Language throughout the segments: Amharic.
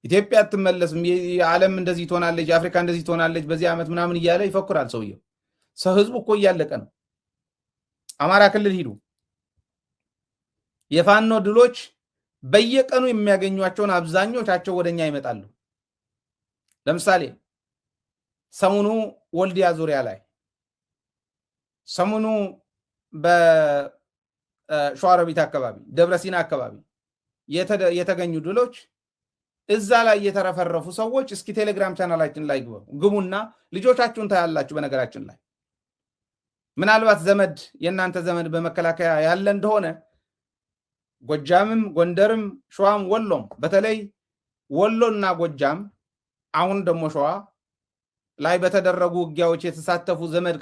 ኢትዮጵያ አትመለስም፣ የዓለም እንደዚህ ትሆናለች፣ አፍሪካ እንደዚህ ትሆናለች በዚህ ዓመት ምናምን እያለ ይፈክራል ሰውየው። ሰው ህዝቡ እኮ እያለቀ ነው። አማራ ክልል ሂዱ። የፋኖ ድሎች በየቀኑ የሚያገኟቸውን አብዛኞቻቸው ወደኛ ይመጣሉ። ለምሳሌ ሰሙኑ ወልዲያ ዙሪያ ላይ፣ ሰሙኑ በሸዋሮቢት አካባቢ፣ ደብረሲና አካባቢ የተገኙ ድሎች እዛ ላይ የተረፈረፉ ሰዎች እስኪ ቴሌግራም ቻናላችን ላይ ግቡና ልጆቻችሁን ታያላችሁ። በነገራችን ላይ ምናልባት ዘመድ የእናንተ ዘመድ በመከላከያ ያለ እንደሆነ ጎጃምም፣ ጎንደርም፣ ሸዋም፣ ወሎም በተለይ ወሎና ጎጃም አሁን ደግሞ ሸዋ ላይ በተደረጉ ውጊያዎች የተሳተፉ ዘመድ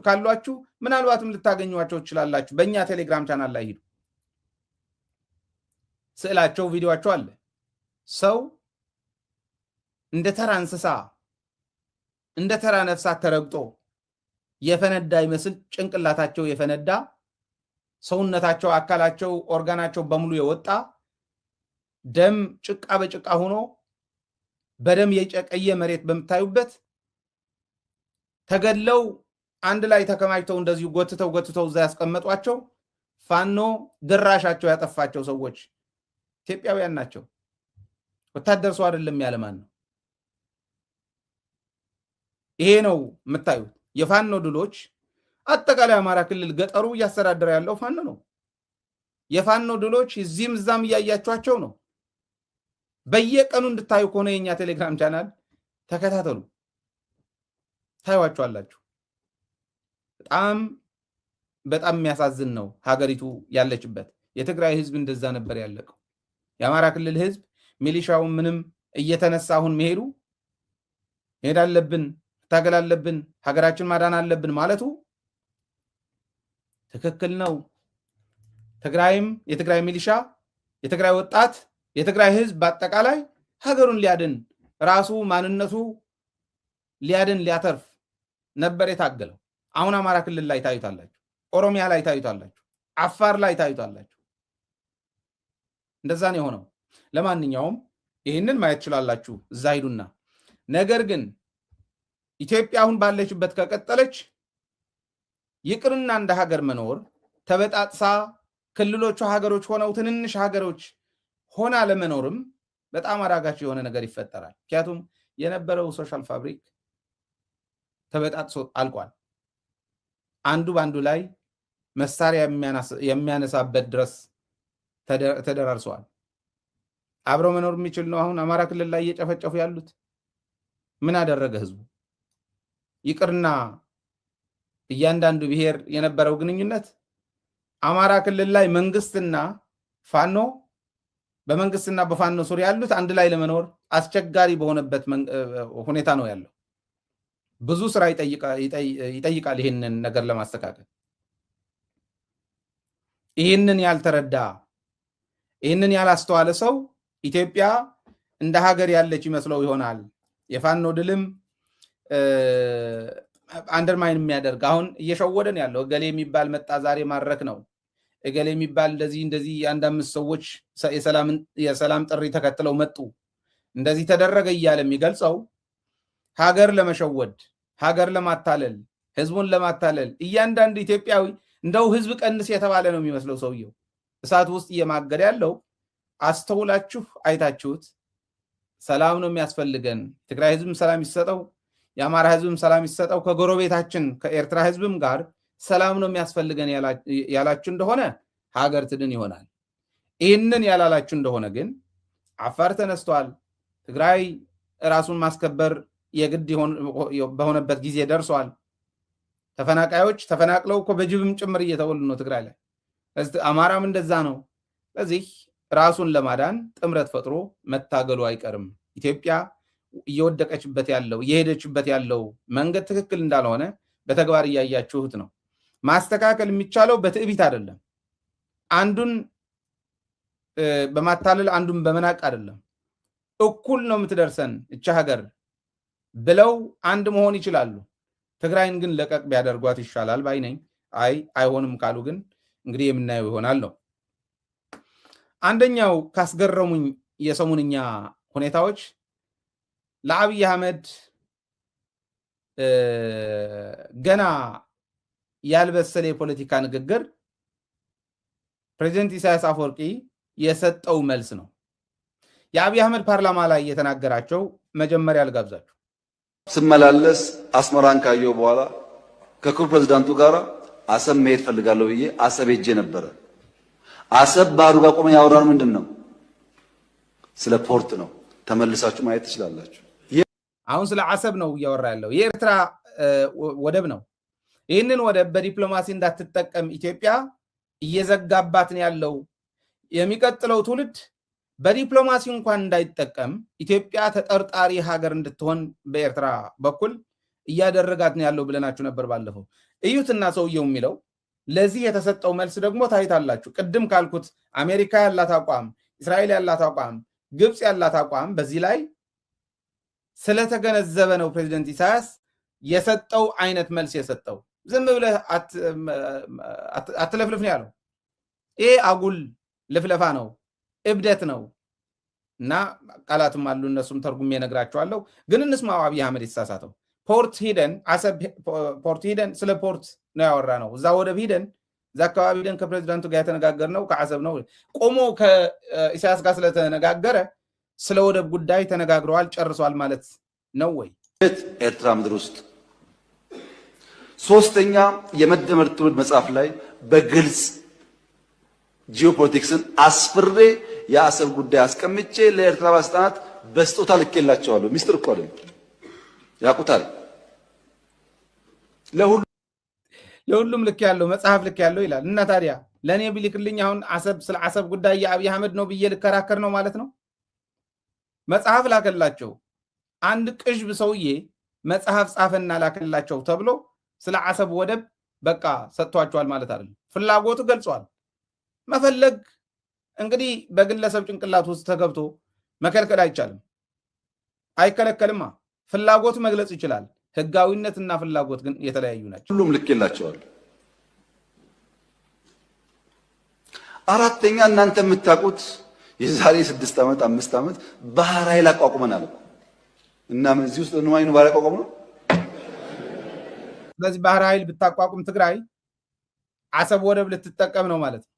ካሏችሁ ምናልባትም ልታገኟቸው ትችላላችሁ። በእኛ ቴሌግራም ቻናል ላይ ሂዱ። ስዕላቸው፣ ቪዲዮቸው አለ። ሰው እንደ ተራ እንስሳ እንደ ተራ ነፍሳት ተረግጦ የፈነዳ ይመስል ጭንቅላታቸው የፈነዳ ሰውነታቸው፣ አካላቸው፣ ኦርጋናቸው በሙሉ የወጣ ደም ጭቃ በጭቃ ሆኖ በደም የጨቀየ መሬት በምታዩበት ተገድለው አንድ ላይ ተከማችተው እንደዚሁ ጎትተው እዛ ያስቀመጧቸው ፋኖ ድራሻቸው ያጠፋቸው ሰዎች ኢትዮጵያውያን ናቸው። ወታደር ሰው አይደለም ያለማን ነው። ይሄ ነው የምታዩት የፋኖ ድሎች። አጠቃላይ አማራ ክልል ገጠሩ እያስተዳደረ ያለው ፋኖ ነው። የፋኖ ድሎች እዚህም እዛም እያያቸዋቸው ነው። በየቀኑ እንድታዩ ከሆነ የኛ ቴሌግራም ቻናል ተከታተሉ፣ ታዩዋቸዋላችሁ። በጣም የሚያሳዝን ነው ሀገሪቱ ያለችበት። የትግራይ ህዝብ እንደዛ ነበር ያለቀው። የአማራ ክልል ህዝብ ሚሊሻው ምንም እየተነሳ አሁን መሄዱ መሄድ አለብን፣ ታገል አለብን፣ ሀገራችን ማዳን አለብን ማለቱ ትክክል ነው። ትግራይም፣ የትግራይ ሚሊሻ፣ የትግራይ ወጣት፣ የትግራይ ህዝብ በአጠቃላይ ሀገሩን ሊያድን ራሱ ማንነቱ ሊያድን ሊያተርፍ ነበር የታገለው። አሁን አማራ ክልል ላይ ታዩታላችሁ፣ ኦሮሚያ ላይ ታዩታላችሁ፣ አፋር ላይ ታዩታላችሁ። እንደዛ ነው የሆነው። ለማንኛውም ይህንን ማየት ትችላላችሁ፣ እዛ ሂዱና። ነገር ግን ኢትዮጵያ አሁን ባለችበት ከቀጠለች ይቅርና እንደ ሀገር መኖር ተበጣጥሳ ክልሎቹ ሀገሮች ሆነው ትንንሽ ሀገሮች ሆና ለመኖርም በጣም አዳጋች የሆነ ነገር ይፈጠራል። ምክንያቱም የነበረው ሶሻል ፋብሪክ ተበጣጥሶ አልቋል። አንዱ በአንዱ ላይ መሳሪያ የሚያነሳበት ድረስ ተደራርሰዋል። አብረው መኖር የሚችል ነው አሁን አማራ ክልል ላይ እየጨፈጨፉ ያሉት። ምን አደረገ ህዝቡ? ይቅርና እያንዳንዱ ብሔር የነበረው ግንኙነት አማራ ክልል ላይ መንግስትና ፋኖ በመንግስትና በፋኖ ሱር ያሉት አንድ ላይ ለመኖር አስቸጋሪ በሆነበት ሁኔታ ነው ያለው። ብዙ ስራ ይጠይቃል ይህንን ነገር ለማስተካከል። ይህንን ያልተረዳ ይህንን ያላስተዋለ ሰው ኢትዮጵያ እንደ ሀገር ያለች ይመስለው ይሆናል። የፋኖ ድልም አንደርማይን የሚያደርግ አሁን እየሸወደን ያለው እገሌ የሚባል መጣ ዛሬ ማድረክ ነው፣ እገሌ የሚባል እንደዚህ አንድ አምስት ሰዎች የሰላም ጥሪ ተከትለው መጡ፣ እንደዚህ ተደረገ እያለ የሚገልጸው ሀገር ለመሸወድ፣ ሀገር ለማታለል፣ ህዝቡን ለማታለል እያንዳንዱ ኢትዮጵያዊ እንደው ህዝብ ቀንስ የተባለ ነው የሚመስለው ሰውየው እሳት ውስጥ እየማገደ ያለው። አስተውላችሁ አይታችሁት ሰላም ነው የሚያስፈልገን፣ ትግራይ ህዝብም ሰላም ይሰጠው፣ የአማራ ህዝብም ሰላም ይሰጠው፣ ከጎረቤታችን ከኤርትራ ህዝብም ጋር ሰላም ነው የሚያስፈልገን ያላችሁ እንደሆነ ሀገር ትድን ይሆናል። ይህንን ያላላችሁ እንደሆነ ግን አፋር ተነስቷል። ትግራይ ራሱን ማስከበር የግድ በሆነበት ጊዜ ደርሷል። ተፈናቃዮች ተፈናቅለው እኮ በጅብም ጭምር እየተወሉ ነው ትግራይ ላይ። አማራም እንደዛ ነው። ስለዚህ ራሱን ለማዳን ጥምረት ፈጥሮ መታገሉ አይቀርም። ኢትዮጵያ እየወደቀችበት ያለው እየሄደችበት ያለው መንገድ ትክክል እንዳልሆነ በተግባር እያያችሁት ነው። ማስተካከል የሚቻለው በትዕቢት አይደለም፣ አንዱን በማታለል አንዱን በመናቅ አይደለም። እኩል ነው የምትደርሰን እቻ ሀገር ብለው አንድ መሆን ይችላሉ። ትግራይን ግን ለቀቅ ቢያደርጓት ይሻላል ባይ ነኝ። አይሆንም ካሉ ግን እንግዲህ የምናየው ይሆናል ነው። አንደኛው ካስገረሙኝ የሰሙንኛ ሁኔታዎች ለአብይ አህመድ ገና ያልበሰለ የፖለቲካ ንግግር ፕሬዚደንት ኢሳያስ አፈወርቂ የሰጠው መልስ ነው። የአብይ አህመድ ፓርላማ ላይ የተናገራቸው መጀመሪያ ልጋብዛችሁ። ስመላለስ አስመራን ካየው በኋላ ከክቡር ፕሬዝዳንቱ ጋር አሰብ መሄድ ፈልጋለሁ ብዬ አሰብ ሄጄ ነበረ። አሰብ ባህሩ ጋር ቆመን ያወራን ምንድን ነው? ስለ ፖርት ነው። ተመልሳችሁ ማየት ትችላላችሁ። አሁን ስለ አሰብ ነው እያወራ ያለው። የኤርትራ ወደብ ነው። ይህንን ወደብ በዲፕሎማሲ እንዳትጠቀም ኢትዮጵያ እየዘጋባት ነው ያለው። የሚቀጥለው ትውልድ በዲፕሎማሲ እንኳን እንዳይጠቀም ኢትዮጵያ ተጠርጣሪ ሀገር እንድትሆን በኤርትራ በኩል እያደረጋት ነው ያለው ብለናችሁ ነበር ባለፈው። እዩትና ሰውየው የሚለው ለዚህ የተሰጠው መልስ ደግሞ ታይታላችሁ። ቅድም ካልኩት አሜሪካ ያላት አቋም፣ እስራኤል ያላት አቋም፣ ግብፅ ያላት አቋም በዚህ ላይ ስለተገነዘበ ነው ፕሬዚደንት ኢሳያስ የሰጠው አይነት መልስ የሰጠው። ዝም ብለህ አትለፍልፍ ነው ያለው። ይሄ አጉል ልፍለፋ ነው፣ እብደት ነው። እና ቃላትም አሉ እነሱም ተርጉሜ እነግራቸዋለሁ። ግን እንስማው አብይ አህመድ የተሳሳተው ፖርት ሂደን አሰብ ፖርት ሂደን ስለ ፖርት ነው ያወራ ነው። እዛ ወደብ ሂደን እዛ አካባቢ ሂደን ከፕሬዚዳንቱ ጋር የተነጋገር ነው ከአሰብ ነው። ቆሞ ከኢሳያስ ጋር ስለተነጋገረ ስለ ወደብ ጉዳይ ተነጋግረዋል ጨርሷል ማለት ነው ወይ? ኤርትራ ምድር ውስጥ ሶስተኛ የመደመር ትውልድ መጽሐፍ ላይ በግልጽ ጂኦፖለቲክስን አስፍሬ የአሰብ ጉዳይ አስቀምጬ ለኤርትራ ባለስልጣናት በስጦታ ልኬላቸዋለሁ። ሚስጥር እኮ አይደለም፣ ያውቁታል። ለሁሉም ልክ ያለው መጽሐፍ ልክ ያለው ይላል። እና ታዲያ ለእኔ ቢልክልኝ አሁን አሰብ ስለ አሰብ ጉዳይ የአብይ አህመድ ነው ብዬ ልከራከር ነው ማለት ነው? መጽሐፍ ላከላቸው። አንድ ቅዥብ ሰውዬ መጽሐፍ ጻፈና ላከላቸው ተብሎ ስለ አሰብ ወደብ በቃ ሰጥቷቸዋል ማለት አይደለም። ፍላጎቱ ገልጿል። መፈለግ እንግዲህ በግለሰብ ጭንቅላት ውስጥ ተገብቶ መከልከል አይቻልም፣ አይከለከልማ። ፍላጎቱ መግለጽ ይችላል። ህጋዊነትና ፍላጎት ግን የተለያዩ ናቸው። ሁሉም ልክ የላቸዋል። አራተኛ እናንተ የምታውቁት የዛሬ 6 ዓመት 5 ዓመት ባህር ኃይል አቋቁመናል እኮ እና እዚህ ውስጥ ነው ማይኑ ባህር አቋቁመ ነው። ስለዚህ ባህር ኃይል ብታቋቁም ትግራይ አሰብ ወደብ ልትጠቀም ነው ማለት ነው።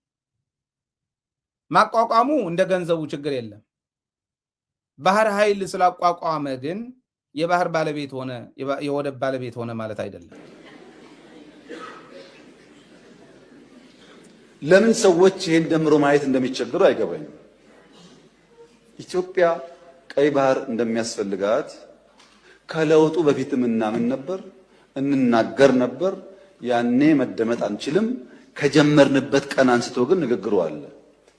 ማቋቋሙ እንደ ገንዘቡ ችግር የለም። ባህር ኃይል ስላቋቋመ ግን የባህር ባለቤት ሆነ የወደብ ባለቤት ሆነ ማለት አይደለም። ለምን ሰዎች ይሄን ደምሮ ማየት እንደሚቸገሩ አይገባኝም። ኢትዮጵያ ቀይ ባህር እንደሚያስፈልጋት ከለውጡ በፊትም እናምን ነበር፣ እንናገር ነበር። ያኔ መደመጥ አንችልም። ከጀመርንበት ቀን አንስቶ ግን ንግግሩ አለ።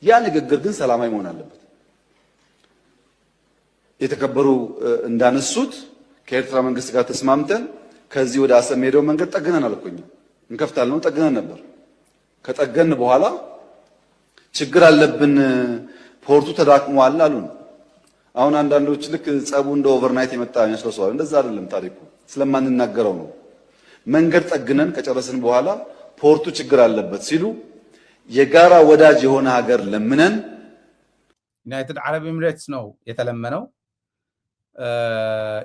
ያ ንግግር ግን ሰላማዊ መሆን አለበት። የተከበሩ እንዳነሱት ከኤርትራ መንግስት ጋር ተስማምተን ከዚህ ወደ አሰብ ሄደው መንገድ ጠግነን አልኩኝ እንከፍታለን ነው ጠግነን ነበር። ከጠገን በኋላ ችግር አለብን ፖርቱ ተዳክሟል አሉን። አሁን አንዳንዶች ልክ ጸቡ እንደ ኦቨርናይት የመጣ ይመስላል። እንደዛ አይደለም ታሪኩ፣ ስለማንናገረው ነው። መንገድ ጠግነን ከጨረስን በኋላ ፖርቱ ችግር አለበት ሲሉ የጋራ ወዳጅ የሆነ ሀገር ለምነን ዩናይትድ አረብ ኤሚሬትስ ነው የተለመነው።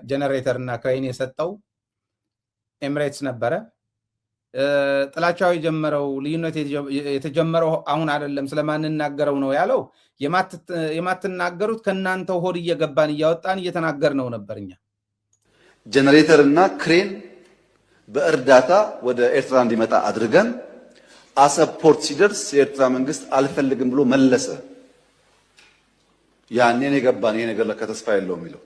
ጀነሬተር እና ክሬን የሰጠው ኤሚሬትስ ነበረ። ጥላቻው የጀመረው ልዩነት የተጀመረው አሁን አይደለም ስለማንናገረው ነው ያለው። የማትናገሩት ከናንተ ሆድ እየገባን እያወጣን እየተናገር ነው ነበር። እኛ ጀነሬተር እና ክሬን በእርዳታ ወደ ኤርትራ እንዲመጣ አድርገን አሰብ ፖርት ሲደርስ የኤርትራ መንግስት አልፈልግም ብሎ መለሰ። ያኔን የገባን ይሄ ነገር ለካ ተስፋ የለውም የሚለው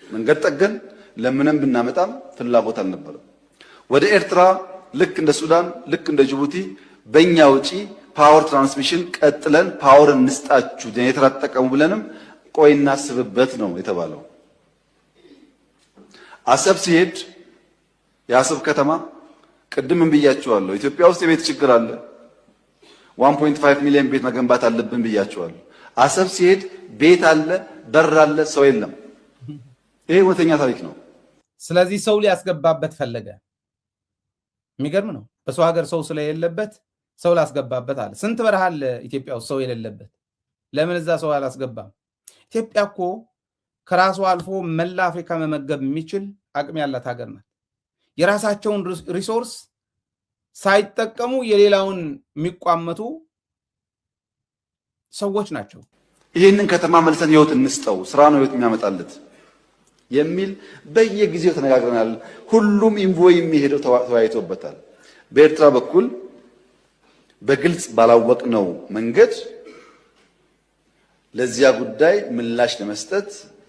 መንገድ ጠገን ለምንም ብናመጣም ፍላጎት አልነበረም። ወደ ኤርትራ ልክ እንደ ሱዳን ልክ እንደ ጅቡቲ በእኛ ውጪ ፓወር ትራንስሚሽን ቀጥለን ፓወር እንስጣችሁ ጄኔሬተር አትጠቀሙ ብለንም ቆይ እናስብበት ነው የተባለው። አሰብ ሲሄድ የአሰብ ከተማ ቅድምም ብያቸዋለሁ፣ ኢትዮጵያ ውስጥ የቤት ችግር አለ። 1.5 ሚሊዮን ቤት መገንባት አለብን ብያቸዋለሁ። አሰብ ሲሄድ ቤት አለ፣ በር አለ፣ ሰው የለም። ይሄ እውነተኛ ታሪክ ነው። ስለዚህ ሰው ሊያስገባበት ፈለገ። የሚገርም ነው። በሰው ሀገር ሰው ስለሌለበት ሰው ላስገባበት አለ። ስንት በረሃ አለ ኢትዮጵያ ውስጥ ሰው የሌለበት? ለምን እዛ ሰው አላስገባም? ኢትዮጵያ እኮ ከራሱ አልፎ መላ አፍሪካ መመገብ የሚችል አቅም ያላት ሀገር ናት። የራሳቸውን ሪሶርስ ሳይጠቀሙ የሌላውን የሚቋመቱ ሰዎች ናቸው። ይህንን ከተማ መልሰን ህይወት እንስጠው፣ ስራ ነው ህይወት የሚያመጣለት የሚል በየጊዜው ተነጋግረናል። ሁሉም ኢንቮይ የሚሄደው ተወያይቶበታል። በኤርትራ በኩል በግልጽ ባላወቅነው መንገድ ለዚያ ጉዳይ ምላሽ ለመስጠት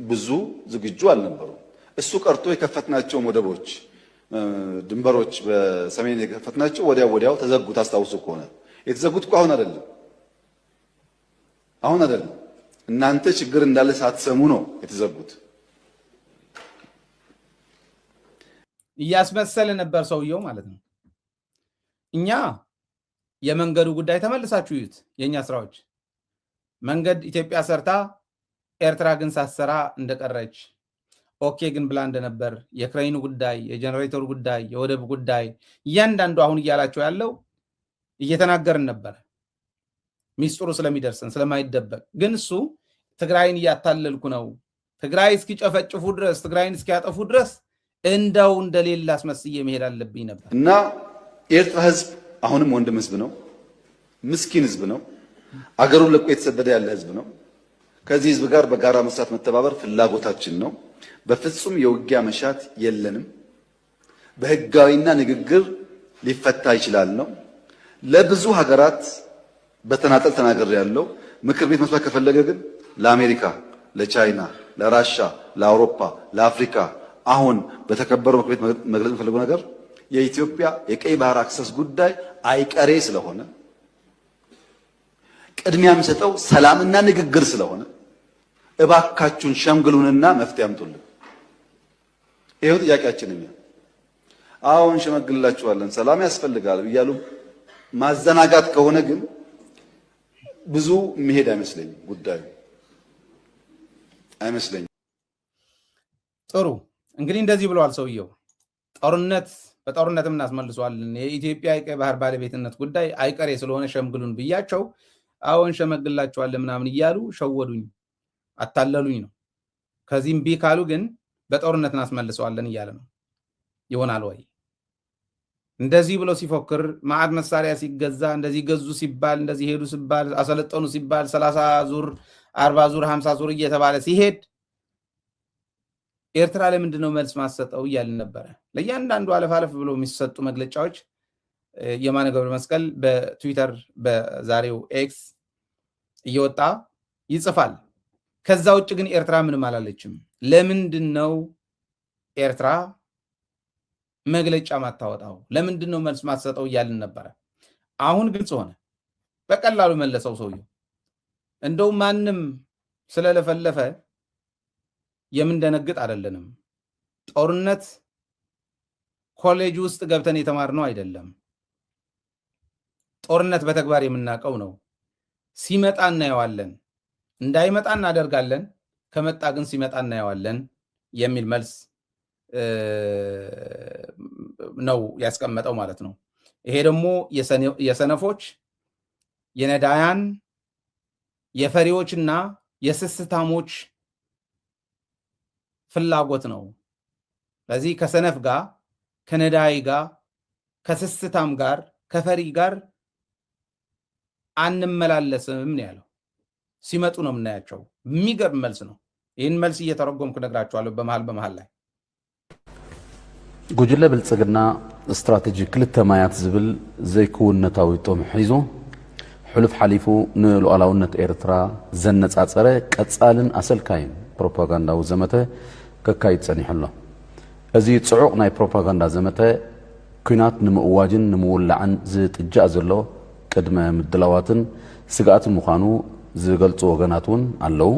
ብዙ ዝግጁ አልነበሩም። እሱ ቀርቶ የከፈትናቸው ወደቦች፣ ድንበሮች በሰሜን የከፈትናቸው ወዲያው ተዘጉ። ታስታውሱ ከሆነ የተዘጉት እኮ አሁን አይደለም። እናንተ ችግር እንዳለ ሳትሰሙ ነው የተዘጉት። እያስመሰለ ነበር ሰውየው ማለት ነው። እኛ የመንገዱ ጉዳይ ተመልሳችሁ ይዩት። የኛ ስራዎች መንገድ ኢትዮጵያ ሰርታ ኤርትራ ግን ሳትሰራ እንደቀረች ኦኬ ግን ብላ እንደነበር፣ የክሬኑ ጉዳይ፣ የጀነሬተሩ ጉዳይ፣ የወደብ ጉዳይ እያንዳንዱ አሁን እያላቸው ያለው እየተናገርን ነበር። ሚስጥሩ ስለሚደርሰን ስለማይደበቅ ግን እሱ ትግራይን እያታለልኩ ነው፣ ትግራይ እስኪጨፈጭፉ ድረስ፣ ትግራይን እስኪያጠፉ ድረስ እንደው እንደሌላ አስመስዬ መሄድ አለብኝ ነበር። እና የኤርትራ ህዝብ አሁንም ወንድም ህዝብ ነው፣ ምስኪን ህዝብ ነው፣ አገሩን ለቆ የተሰደደ ያለ ህዝብ ነው። ከዚህ ህዝብ ጋር በጋራ መስራት መተባበር ፍላጎታችን ነው። በፍጹም የውጊያ መሻት የለንም። በህጋዊና ንግግር ሊፈታ ይችላል ነው። ለብዙ ሀገራት በተናጠል ተናገር ያለው ምክር ቤት መስማት ከፈለገ ግን ለአሜሪካ፣ ለቻይና፣ ለራሻ፣ ለአውሮፓ፣ ለአፍሪካ አሁን በተከበረው ምክር ቤት መግለጽ የፈለገው ነገር የኢትዮጵያ የቀይ ባህር አክሰስ ጉዳይ አይቀሬ ስለሆነ ቅድሚያ የሚሰጠው ሰላምና ንግግር ስለሆነ እባካችሁን ሸምግሉንና መፍትሄ አምጡልን። ይሄው ጥያቄያችን ነው። አሁን ሸመግልላችኋለን፣ ሰላም ያስፈልጋል እያሉ ማዘናጋት ከሆነ ግን ብዙ መሄድ አይመስለኝም፣ ጉዳዩ አይመስለኝም። ጥሩ እንግዲህ እንደዚህ ብለዋል ሰውየው። በጦርነትም እናስመልሰዋለን፣ የኢትዮጵያ የቀይ ባህር ባለቤትነት ጉዳይ አይቀሬ ስለሆነ ሸምግሉን ብያቸው አሁን ሸመግላቸዋለን ምናምን እያሉ ሸወዱኝ፣ አታለሉኝ ነው። ከዚህም ቢ ካሉ ግን በጦርነት እናስመልሰዋለን እያለ ነው። ይሆናል ወይ? እንደዚህ ብሎ ሲፎክር ማዕድ መሳሪያ ሲገዛ እንደዚህ ገዙ ሲባል እንደዚህ ሄዱ ሲባል አሰለጠኑ ሲባል 30 ዙር 40 ዙር 50 ዙር እየተባለ ሲሄድ ኤርትራ ለምንድን ነው መልስ ማሰጠው እያልን ነበረ። ለእያንዳንዱ አለፍ ብሎ የሚሰጡ መግለጫዎች የማነ ገብረ መስቀል በትዊተር በዛሬው ኤክስ እየወጣ ይጽፋል። ከዛ ውጭ ግን ኤርትራ ምንም አላለችም። ለምንድን ነው ኤርትራ መግለጫ ማታወጣው? ለምንድን ነው መልስ ማሰጠው እያልን ነበረ። አሁን ግልጽ ሆነ። በቀላሉ መለሰው ሰውየው። እንደው ማንም ስለለፈለፈ የምንደነግጥ አይደለንም። ጦርነት ኮሌጅ ውስጥ ገብተን የተማርነው አይደለም። ጦርነት በተግባር የምናውቀው ነው። ሲመጣ እናየዋለን፣ እንዳይመጣ እናደርጋለን፣ ከመጣ ግን ሲመጣ እናየዋለን የሚል መልስ ነው ያስቀመጠው ማለት ነው። ይሄ ደግሞ የሰነፎች የነዳያን የፈሪዎችና የስስታሞች ፍላጎት ነው። ስለዚህ ከሰነፍ ጋር ከነዳይ ጋር ከስስታም ጋር ከፈሪ ጋር አንመላለስም ነው ያለው። ሲመጡ ነው የምናያቸው። የሚገርም መልስ ነው። ይህን መልስ እየተረጎምኩ ነግራቸዋለሁ በመሃል ላይ። ጉጅለ ብልጽግና ስትራቴጂ ክልተ ማያት ዝብል ዘይክውነታዊ ጦምሕ ሒዙ ሕሉፍ ሓሊፉ ንሉዓላውነት ኤርትራ ዘነጻጸረ ቀጻልን ኣሰልካይን ፕሮፓጋንዳዊ ዘመተ ከካይድ ጸኒሑ ኣሎ። እዚ ጽዑቕ ናይ ፕሮፓጋንዳ ዘመተ ኩናት ንምእዋጅን ንምውላዕን ዝጥጃእ ዘሎ ቅድመ ምድላዋትን ስጋኣትን ምዃኑ ዝገልጹ ወገናት እውን ኣለዉ።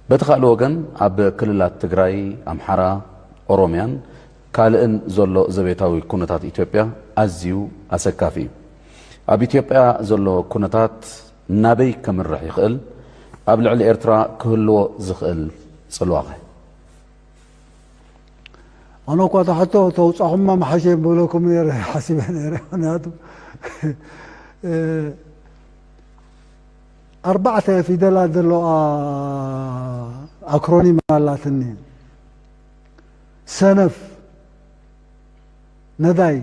በቲ ካልእ ወገን ኣብ ክልላት ትግራይ፣ ኣምሓራ፣ ኦሮምያን ካልእን ዘሎ ዘቤታዊ ኩነታት ኢትዮጵያ ኣዝዩ ኣሰካፊ እዩ። ኣብ ኢትዮጵያ ዘሎ ኩነታት ናበይ ከምርሕ ይኽእል? ኣብ ልዕሊ ኤርትራ ክህልዎ ዝኽእል ጽልዋኸ? ኣነ እኳ ተሕቶ ተውፃኹማ መሓሸ ብለኩም ነረ ሓሲበ ነረ ምክንያቱ 4 ፊደላት ዘለዋ أكرونيم مالاتني سنف نداي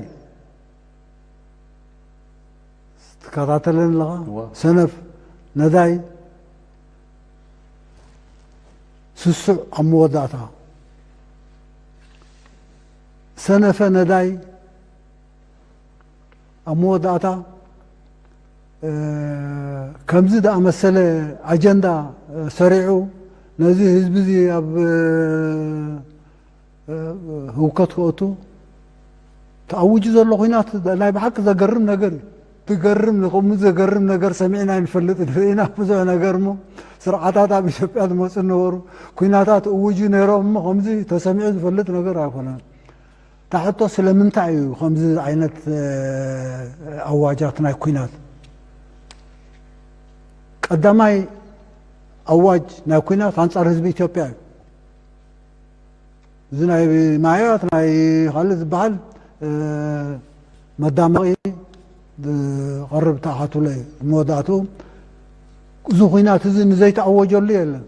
تكاتلن لها سنف نداي سسع أموداتها سنف نداي أموداتها كمزد أمثلة أجندة سريعو نزي هزبزي أب هوكت كوتو تأوج زلوا خينات لا بحق زجرم نجر تجرم نقوم زجرم نجر سمعنا نفلت فينا فزع نجرمو سرعات بيشوف هذا موسى النور خيناتات أوجي نيرهم خمزي تسمع فلت نجر عفنا تحطه سلمن تعيو خمزي عينت أواجاتنا خينات قدامي أواج ناكوينات أنصار حزب إثيوبيا زناي معايات ناي خالد بحال مدامقي قرب تاعته لي موداتو زو خينات زين زي تعوجوا لي يلا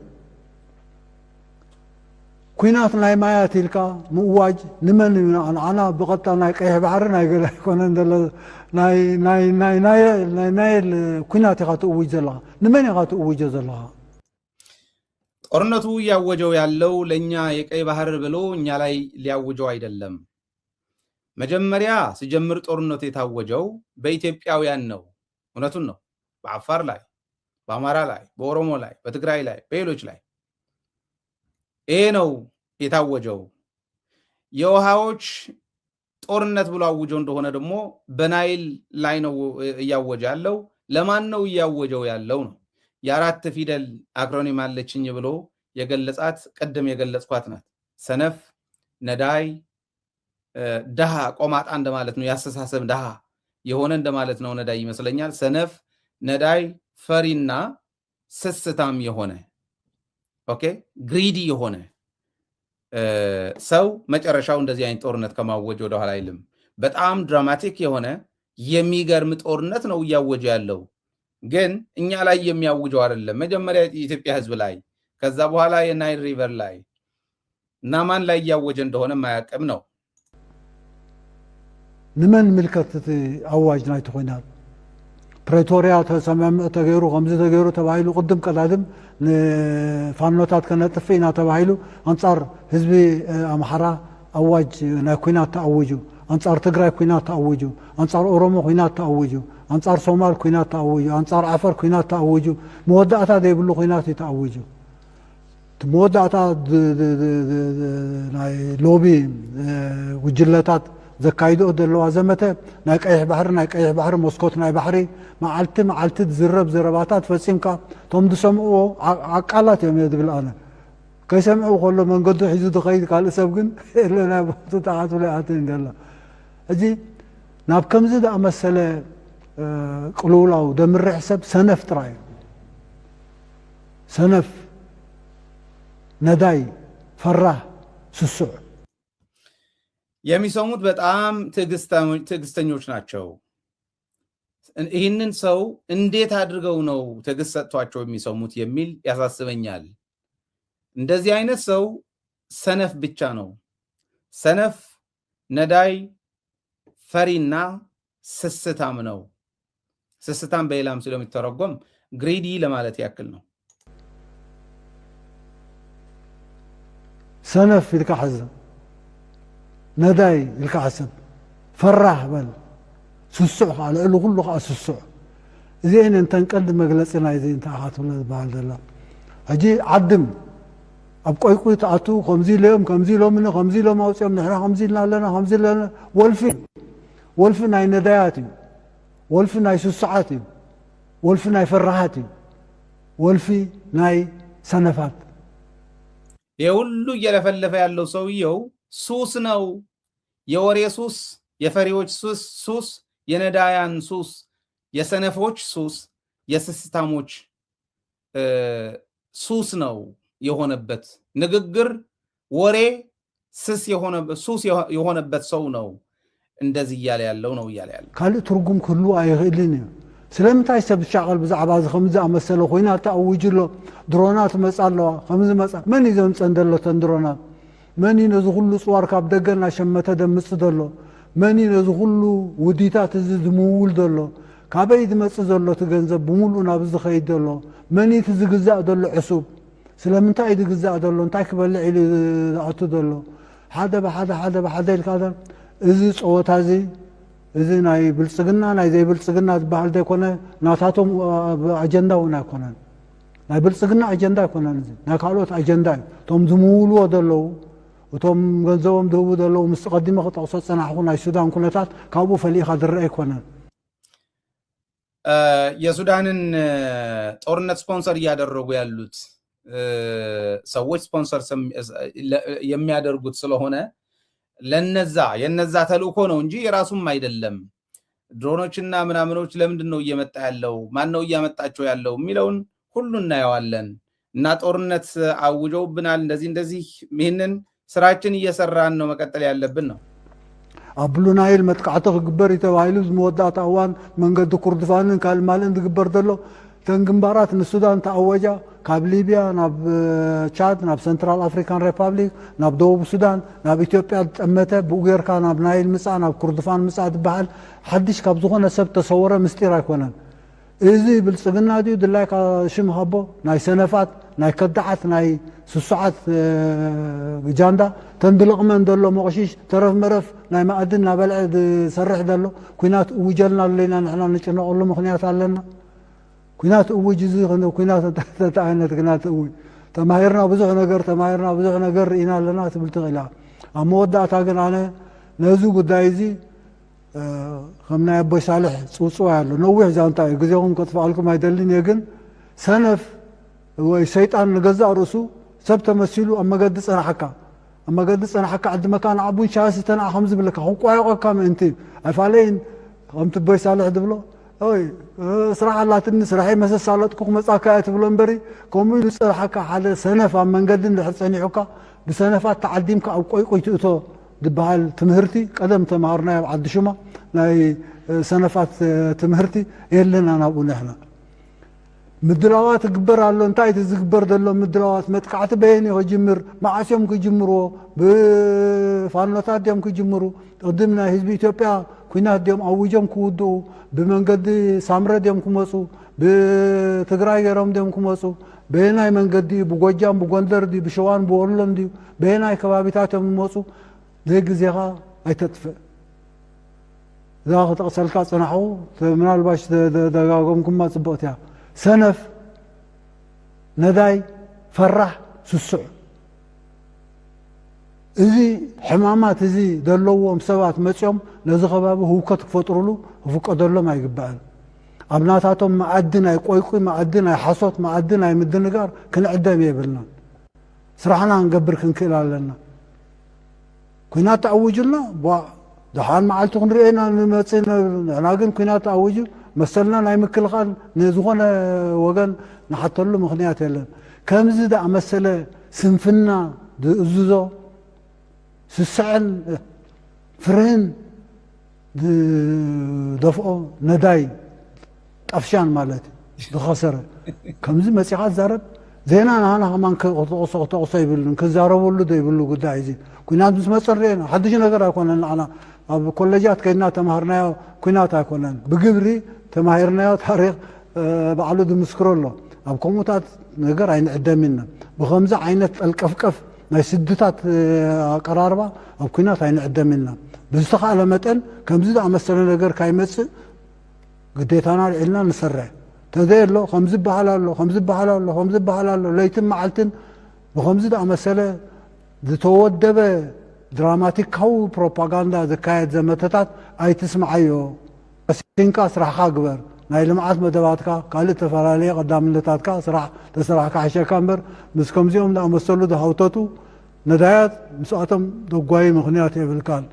كوينات ناي معايات تلك مواج نمن انا بقطع ناي قيح بحر ناي قال يكون عندنا ناي ناي ناي ناي ناي ناي كوينات يغاتو وجزلا نمن يغاتو وجزلا ጦርነቱ ያወጀው ያለው ለኛ የቀይ ባህር ብሎ እኛ ላይ ሊያወጀው አይደለም። መጀመሪያ ሲጀምር ጦርነቱ የታወጀው በኢትዮጵያውያን ነው። እውነቱን ነው። በአፋር ላይ፣ በአማራ ላይ፣ በኦሮሞ ላይ፣ በትግራይ ላይ፣ በሌሎች ላይ ይሄ ነው የታወጀው። የውሃዎች ጦርነት ብሎ አውጀው እንደሆነ ደግሞ በናይል ላይ ነው እያወጀ ያለው። ለማን ነው እያወጀው ያለው ነው? የአራት ፊደል አክሮኒም አለችኝ ብሎ የገለጻት ቀደም የገለጽኳት ናት። ሰነፍ፣ ነዳይ፣ ደሃ ቆማጣ እንደማለት ነው። ያስተሳሰብ ደሃ የሆነ እንደማለት ነው ነዳይ ይመስለኛል። ሰነፍ፣ ነዳይ፣ ፈሪና ስስታም የሆነ ኦኬ ግሪዲ የሆነ ሰው መጨረሻው እንደዚህ አይነት ጦርነት ከማወጅ ወደ ኋላ አይልም። በጣም ድራማቲክ የሆነ የሚገርም ጦርነት ነው እያወጀ ያለው። ግን እኛ ላይ የሚያውጀው አይደለም። መጀመሪያ የኢትዮጵያ ሕዝብ ላይ ከዛ በኋላ የናይል ሪቨር ላይ እና ማን ላይ እያወጀ እንደሆነ ማያቀም ነው። ንመን ምልከት አዋጅ ናይ ተኮይናል ፕሬቶሪያ ተሰማምዕ ተገይሩ ከምዚ ተገይሩ ተባሂሉ ቅድም ቀዳድም ንፋኖታት ከነጥፍ ኢና ተባሂሉ አንጻር ህዝቢ አምሓራ አዋጅ ናይ ኩናት ተአውጁ፣ አንጻር ትግራይ ኩናት ተአውጁ፣ አንጻር ኦሮሞ ኩናት ተአውጁ፣ አንጻር ሶማል ኩናት ተአውጁ፣ አንጻር ዓፋር ኩናት ተአውጁ። መወዳእታ ዘይብሉ ኩናት ተአውጁ። መወዳእታ ናይ ሎቢ ውጅለታት ዘካይዶ ዘለዋ ዘመተ ናይ ቀይሕ ባሕሪ መስኮት ናይ ባሕሪ መዓልቲ ዝረብ ዘረባታት ፈፂምካ ቶም ዝሰምዕዎ ዓቃላት እዮም ዝብል ኣነ ከይሰምዑ ከሎ መንገዱ ሒዙ ዝኸይድ ካልእ ሰብ ግን ናይ ቦቱ ተዓቱ ላይ ኣትን ገላ እዚ ናብ ከምዚ ዝኣመሰለ ቅልውላው ደምርሕ ሰብ ሰነፍ ጥራይ ሰነፍ ነዳይ ፈራህ ስሱዕ የሚሰሙት በጣም ትዕግስተኞች ናቸው። ይህንን ሰው እንዴት አድርገው ነው ትዕግስት ሰጥቷቸው የሚሰሙት የሚል ያሳስበኛል። እንደዚህ አይነት ሰው ሰነፍ ብቻ ነው። ሰነፍ፣ ነዳይ፣ ፈሪና ስስታም ነው። ስስታም በሌላም ስለሚተረጎም ግሪዲ ለማለት ያክል ነው። ሰነፍ ይልካ ሐዘን ነዳይ ይልካ ሐሰብ ፈራህ በል ስሱዕ ካለ እሉ ኩሉ ከዓ ስሱዕ እዚአን እንተንቀልድ መግለፂ ናይ እዚ እንተኣኻት ብለ ዝበሃል ዘላ ሕጂ ዓድም ኣብ ቆይቁይ ተኣቱ ከምዚ ኢሎም ከምዚ ኢሎምኒ ከምዚ ኢሎም ኣውፅኦም ንሕና ከምዚ ኢልና ኣለና ከምዚ ኢለና ወልፊ ናይ ነዳያት እዩ፣ ወልፊ ናይ ስሱዓት እዩ፣ ወልፊ ናይ ፈራሃት እዩ፣ ወልፊ ናይ ሰነፋት። የሁሉ እየለፈለፈ ያለው ሰውየው ሱስ ነው። የወሬ ሱስ፣ የፈሪዎች ሱስ፣ የነዳያን ሱስ፣ የሰነፎች ሱስ፣ የስስታሞች ሱስ ነው የሆነበት። ንግግር፣ ወሬ ሱስ የሆነበት ሰው ነው እንደዚህ እያለ ያለው ነው እያለ ያለው። ካልእ ትርጉም ክህሉ ኣይኽእልን እዩ። ስለምንታይ ሰብ ሻቀል ብዛዕባ ከምዚ ኣመሰለ ኮይና ተኣውጅሎ ድሮናት መጻለዋ ከምዚ መጻ መን ይዘም ጸንደሎ ተንድሮናት መን ነዚ ሁሉ ጽዋር ካብ ደገና ሸመተ ደምጽ ደሎ መን ነዚ ሁሉ ውዲታት እዚ ዝምውል ደሎ ካበይ ዝመጽእ ዘሎ ትገንዘብ ብሙሉእ ናብ ዝኸይድ ደሎ መን ዝግዛእ ደሎ ዕሱብ ስለምንታይ ዝግዛእ ደሎ እንታይ ክበልዕ ኢሉ ዝኣቱ ደሎ ሓደ ብሓደ ኢልካ እዚ ጸወታ እዚ እዚ ናይ ብልጽግና ናይ ዘይብልጽግና ዝበሃል ዘይኮነ ናታቶም ኣጀንዳ እውን ኣይኮነን ናይ ብልጽግና ኣጀንዳ ኣይኮነን እዚ ናይ ካልኦት ኣጀንዳ እዩ እቶም ዝምውልዎ ደለዉ እቶም ገንዘቦም ዝህቡ ደለዉ ምስ ቀዲመ ክጠቕሶ ፀናሕኹ ናይ ሱዳን ኩነታት ካብኡ ፈሊእኻ ዝረአ ኣይኮነን የሱዳንን ጦርነት ስፖንሰር እያደረጉ ያሉት ሰዎች ስፖንሰር የሚያደርጉት ስለሆነ ለነዛ የነዛ ተልእኮ ነው እንጂ የራሱም አይደለም ድሮኖችና ምናምኖች ለምንድን ነው እየመጣ ያለው ማን ነው እያመጣቸው ያለው የሚለውን ሁሉ እናየዋለን እና ጦርነት አውጀውብናል እንደዚህ ይሄንን ስራችን እየሰራን ነው መቀጠል ያለብን ነው አብሉ ናይል መጥቃዕተ ግበር ይተባይሉ ዝመወዳት አዋን መንገድ ኩርድፋንን ካልማልን ዝግበር ደሎ ተንግንባራት ንሱዳን ተአወጃ ካብ ሊቢያ ናብ ቻድ ናብ ሴንትራል አፍሪካን ሪፐብሊክ ናብ ደቡብ ሱዳን ናብ ኢትዮጵያ ተጠመተ ብኡጌርካ ናብ ናይል ምጻ ናብ ኩርድፋን ምጻ ትበሃል ሓድሽ ካብ ዝኾነ ሰብ ተሰወረ ምስጢር ኣይኮነን እዚ ብልጽግና ዲዩ ድላይካ ሽም ሃቦ ናይ ሰነፋት ናይ ከዳዓት ናይ ስሱዓት ጃንዳ ተንድልቕመን ደሎ መቕሺሽ ተረፍ መረፍ ናይ ማዕድን ናበልዐ ዝሰርሕ ደሎ ኩናት እውጀልና ኣለና ንሕና ንጭነቐሉ ምኽንያት ኣለና ኩናት እውጅ እዚ ኩናት ተታይነት ኩናት እውጅ ተማሂርና ብዙሕ ነገር ርኢና ኣለና ትብል ትኽእላ ኣብ መወዳእታ ግን ኣነ ነዚ ጉዳይ እዚ ከም ናይ ኣቦይ ሳልሕ ፅውፅዋ ኣሎ ነዊሕ ዛንታ እዩ ግዜኹም ከጥፍኣልኩም ኣይደልን እየ ግን ሰነፍ ወይ ሰይጣን ንገዛእ ርእሱ ሰብ ተመሲሉ ኣብ መገዲ ፀናሕካ ዓዲ መካን ዓቡን ሻስ ተንኣ ከም ዝብለካ ክቋየቆካ ምእንቲ ኣይፋለይን ከምቲ ኣቦይ ሳልሕ ዝብሎ ኦይ ስራሕ ኣላትኒ ስራሐይ መሰሳለጥኩ ክመጻካ እያ ትብሎ እምበሪ ከምኡ ኢሉ ፀናሕካ ሓደ ሰነፍ ኣብ መንገዲ እንድሕር ፀኒዑካ ብሰነፋት ተዓዲምካ ኣብ ቆይቆይ ትእቶ ዝበሃል ትምህርቲ ቀደም ተማሃርናዮ ኣብ ዓዲ ሹማ ናይ ሰነፋት ትምህርቲ የለና ናብኡ ንሕና ምድላዋት ክግበር ኣሎ እንታይ ዝግበር ዘሎ ምድላዋት መጥቃዕቲ በየኒ ክጅምር መዓስዮም ክጅምርዎ ብፋኖታት ድዮም ክጅምሩ ቅድም ናይ ህዝቢ ኢትዮጵያ ኩናት ድዮም ኣውጆም ክውድኡ ብመንገዲ ሳምረ ድዮም ክመፁ ብትግራይ ገይሮም ድዮም ክመፁ በየናይ መንገዲ ብጎጃም ብጎንደር ድዩ ብሸዋን ብወሎም ድዩ በየናይ ከባቢታት እዮም ዝመፁ ዘይግዜኻ ኣይተጥፍእ እዛ ክተቕሰልካ ፀናሑ ምናልባሽ ደጋጎምኩማ ፅቡቕት እያ ሰነፍ ነዳይ ፈራሕ ስሱዕ እዚ ሕማማት እዚ ዘለዎም ሰባት መፅኦም ነዚ ከባቢ ህውከት ክፈጥሩሉ ክፍቀደሎም ኣይግባአን ኣብ ናታቶም መዓዲ ናይ ቆይቁይ መዓዲ ናይ ሓሶት መዓዲ ናይ ምድንጋር ክንዕደም የብልናን ስራሕና ክንገብር ክንክእል ኣለና ኩናት ተኣውጅልና ድሓን መዓልቲ ክንሪአና ንመፅእ ንሕና ግን ኩናት ተኣውጁ መሰልና ናይ ምክልኻል ንዝኾነ ወገን ንሓተሉ ምኽንያት የለን ከምዚ ዳኣመሰለ ስንፍና ዝእዝዞ ስስዕን ፍርህን ደፍኦ ነዳይ ጠፍሻን ማለት ዝኸሰረ ከምዚ መፂኻ ትዛረብ ዜና ናሃና ከማን ክተቕሶ ይብሉን ክዛረበሉ ዶ ይብሉ ጉዳይ እዚ ኩናት ምስ መፅእ ንሪአና ሓድሽ ነገር ኣይኮነን ንዓና ኣብ ኮሌጃት ከይድና ተማሃርናዮ ኩናት ኣይኮነን ብግብሪ ተማሂርናዮ ታሪክ ባዕሉ ዝምስክሮ ኣሎ ኣብ ከምኡታት ነገር ኣይንዕደም ኢና ብከምዚ ዓይነት ጠልቀፍቀፍ ናይ ስድታት ኣቀራርባ ኣብ ኩናት ኣይንዕደም ኢና ብዝተኻእለ መጠን ከምዚ ዝኣመሰለ ነገር ካይመፅእ ግዴታና ልዕልና ንሰርሕ ተዘይ ኣሎ ከምዚ በሃል ኣሎ ለይትን መዓልትን ብከምዚ ዝኣመሰለ ዝተወደበ ድራማቲካዊ ፕሮፓጋንዳ ዝካየድ ዘመተታት ኣይትስምዓዮ ሲንካ ስራሕካ ግበር ናይ ልምዓት መደባትካ ካልእ ተፈላለየ ቀዳምነታትካ ስራሕ ተስራሕካ ሓሸካ እምበር ምስ ከምዚኦም ዝኣመሰሉ ዝሃውተቱ ነዳያት ምስኣቶም ደጓይ ምክንያት የብልካን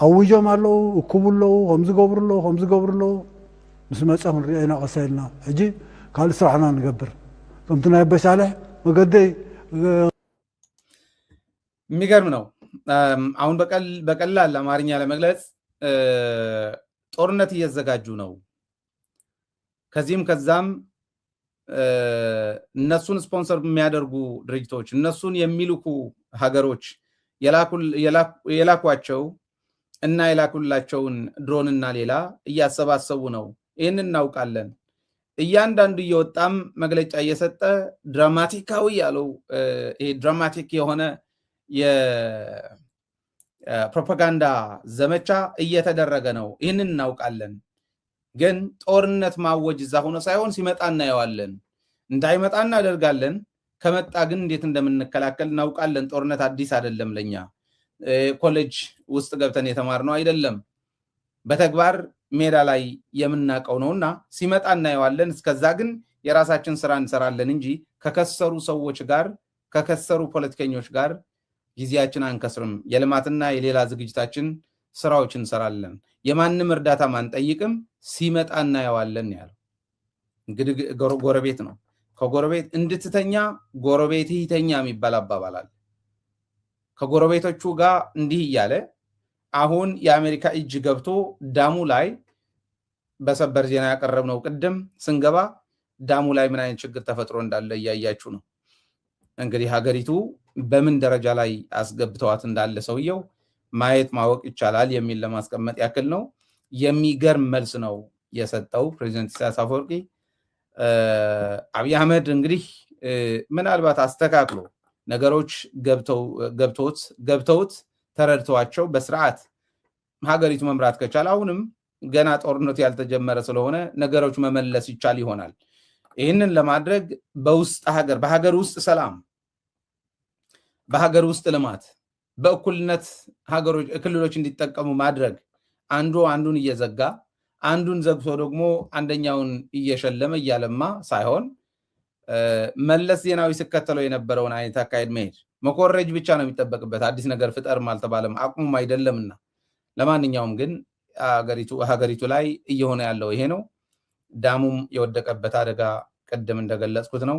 ኣውጆም ኣለዉ እኩቡ ኣለዉ ከምዝገብሩ ኣለዉ ምስ መፀ ክንሪኦ ኢና ቀሰልና ሕጂ ካልእ ስራሕና ንገብር ከምቲ ናይ ኣቦይ ሳልሕ መገዲ የሚገርም ነው አሁን በቀላል አማርኛ ለመግለጽ ጦርነት እየተዘጋጁ ነው ከዚህም ከዛም እነሱን ስፖንሰር የሚያደርጉ ድርጅቶች እነሱን የሚልኩ ሀገሮች የላኳቸው እና የላኩላቸውን ድሮንና ሌላ እያሰባሰቡ ነው። ይህን እናውቃለን። እያንዳንዱ እየወጣም መግለጫ እየሰጠ ድራማቲካዊ ያለው ይሄ ድራማቲክ የሆነ የፕሮፓጋንዳ ዘመቻ እየተደረገ ነው። ይህንን እናውቃለን። ግን ጦርነት ማወጅ እዛ ሆኖ ሳይሆን ሲመጣ እናየዋለን። እንዳይመጣ እናደርጋለን። ከመጣ ግን እንዴት እንደምንከላከል እናውቃለን። ጦርነት አዲስ አይደለም ለኛ። ኮሌጅ ውስጥ ገብተን የተማርነው አይደለም። በተግባር ሜዳ ላይ የምናውቀው ነውና ሲመጣ እናየዋለን። እስከዛ ግን የራሳችን ስራ እንሰራለን እንጂ ከከሰሩ ሰዎች ጋር ከከሰሩ ፖለቲከኞች ጋር ጊዜያችን አንከስርም። የልማትና የሌላ ዝግጅታችን ስራዎች እንሰራለን። የማንም እርዳታ ማንጠይቅም። ሲመጣ እናየዋለን ያለው እንግዲህ ጎረቤት ነው። ከጎረቤት እንድትተኛ ጎረቤት ይተኛ የሚባል አባባል አለ። ከጎረቤቶቹ ጋር እንዲህ እያለ አሁን የአሜሪካ እጅ ገብቶ ዳሙ ላይ በሰበር ዜና ያቀረብነው ቅድም ስንገባ ዳሙ ላይ ምን አይነት ችግር ተፈጥሮ እንዳለ እያያችሁ ነው። እንግዲህ ሀገሪቱ በምን ደረጃ ላይ አስገብተዋት እንዳለ ሰውየው ማየት ማወቅ ይቻላል የሚል ለማስቀመጥ ያክል ነው። የሚገርም መልስ ነው የሰጠው ፕሬዚደንት ኢሳያስ አፈወርቂ። አብይ አህመድ እንግዲህ ምናልባት አስተካክሎ ነገሮች ገብተውት ተረድተዋቸው በስርዓት ሀገሪቱ መምራት ከቻለ አሁንም ገና ጦርነቱ ያልተጀመረ ስለሆነ ነገሮች መመለስ ይቻል ይሆናል። ይህንን ለማድረግ በሀገር ውስጥ ሰላም፣ በሀገር ውስጥ ልማት፣ በእኩልነት ክልሎች እንዲጠቀሙ ማድረግ አንዱ አንዱን እየዘጋ አንዱን ዘግቶ ደግሞ አንደኛውን እየሸለመ እያለማ ሳይሆን መለስ ዜናዊ ሲከተለው የነበረውን አይነት አካሄድ መሄድ መኮረጅ ብቻ ነው የሚጠበቅበት። አዲስ ነገር ፍጠርም አልተባለም፣ አቅሙም አይደለምና። ለማንኛውም ግን ሀገሪቱ ላይ እየሆነ ያለው ይሄ ነው። ዳሙም የወደቀበት አደጋ ቅድም እንደገለጽኩት ነው።